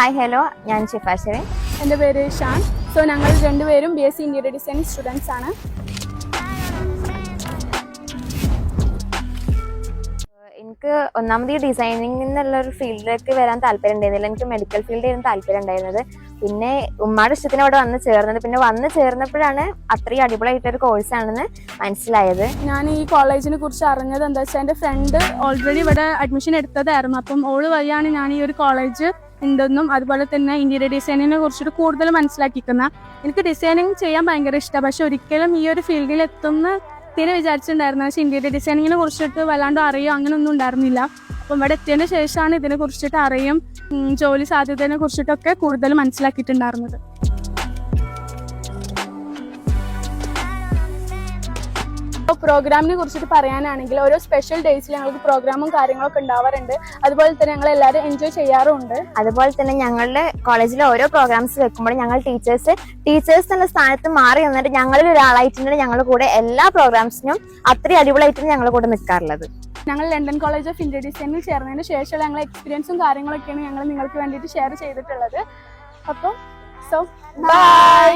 Hi hello, ഞാൻ ഷിഫാശിവൻ. എൻ്റെ പേര് ഷാൻ. സോ ഞങ്ങൾ രണ്ടുപേരും BSc ഇന്റീരിയർ ഡിസൈനിങ് സ്റ്റുഡൻസ് ആണ്. എനിക്ക് ഒന്നാമത് ഈ ഡിസൈനിങ് എന്നുള്ളൊരു ഫീൽഡിലേക്ക് വരാൻ താല്പര്യം ഉണ്ടായിരുന്നില്ല. എനിക്ക് മെഡിക്കൽ ഫീൽഡിലായിരുന്നു താല്പര്യം ഉണ്ടായിരുന്നത്. പിന്നെ ഉമ്മയുടെ ഇഷ്ടത്തിന് അവിടെ വന്ന് ചേർന്നത്. പിന്നെ വന്ന് ചേർന്നപ്പോഴാണ് അത്രയും അടിപൊളിയായിട്ടൊരു കോഴ്സാണെന്ന് മനസ്സിലായത്. ഞാൻ ഈ കോളേജിനെ കുറിച്ച് അറിഞ്ഞത് എന്താ വെച്ചാൽ എൻ്റെ ഫ്രണ്ട് ഓൾറെഡി ഇവിടെ അഡ്മിഷൻ എടുത്തതായിരുന്നു. അപ്പം ഓള് വഴിയാണ് ഞാൻ ഈ ഒരു കോളേജ് ഉണ്ടെന്നും അതുപോലെ തന്നെ ഇന്റീരിയർ ഡിസൈനിങ്ങിനെ കുറിച്ചിട്ട് കൂടുതൽ മനസ്സിലാക്കിക്കുന്ന. എനിക്ക് ഡിസൈനിങ് ചെയ്യാൻ ഭയങ്കര ഇഷ്ടമാണ്, പക്ഷെ ഒരിക്കലും ഈ ഒരു ഫീൽഡിൽ എത്തുന്ന വിചാരിച്ചിട്ടുണ്ടായിരുന്നു. പക്ഷേ ഇന്റീരിയർ ഡിസൈനിങ്ങിനെ കുറിച്ചിട്ട് വല്ലാണ്ട് അറിയോ അങ്ങനെയൊന്നും ഉണ്ടായിരുന്നില്ല. അപ്പം ഇവിടെ എത്തിയതിന് ശേഷമാണ് ഇതിനെ കുറിച്ചിട്ട് അറിയും ജോലി സാധ്യതയെ കുറിച്ചിട്ടൊക്കെ കൂടുതൽ മനസ്സിലാക്കിയിട്ടുണ്ടായിരുന്നത്. പ്രോഗ്രാമിനെ കുറിച്ചിട്ട് പറയാനാണെങ്കിൽ ഓരോ സ്പെഷ്യൽ ഡേയ്സിൽ ഞങ്ങൾക്ക് പ്രോഗ്രാമും കാര്യങ്ങളൊക്കെ ഉണ്ടാവാറുണ്ട്. അതുപോലെ തന്നെ ഞങ്ങൾ എല്ലാവരും എൻജോയ് ചെയ്യാറുമുണ്ട്. അതുപോലെ തന്നെ ഞങ്ങളുടെ കോളേജിലെ ഓരോ പ്രോഗ്രാംസ് വെക്കുമ്പോൾ ഞങ്ങൾ ടീച്ചേഴ്സ് എന്നുള്ള സ്ഥാനത്ത് മാറി നിന്നിട്ട് ഞങ്ങളിൽ ഒരാളായിട്ടുണ്ടെങ്കിൽ ഞങ്ങളുടെ കൂടെ എല്ലാ പ്രോഗ്രാംസിനും അത്രയും അടിപൊളിയായിട്ടാണ് ഞങ്ങളുടെ കൂടെ നിൽക്കാറുള്ളത്. ഞങ്ങൾ ലണ്ടൻ കോളേജ് ഓഫ് ഇന്റീരിയർ ഡിസൈനിൽ ചേർന്നതിന് ശേഷമുള്ള ഞങ്ങളുടെ എക്സ്പീരിയൻസും കാര്യങ്ങളൊക്കെയാണ് ഞങ്ങൾ നിങ്ങൾക്ക് വേണ്ടിയിട്ട് ഷെയർ ചെയ്തിട്ടുള്ളത്. അപ്പം ബൈ.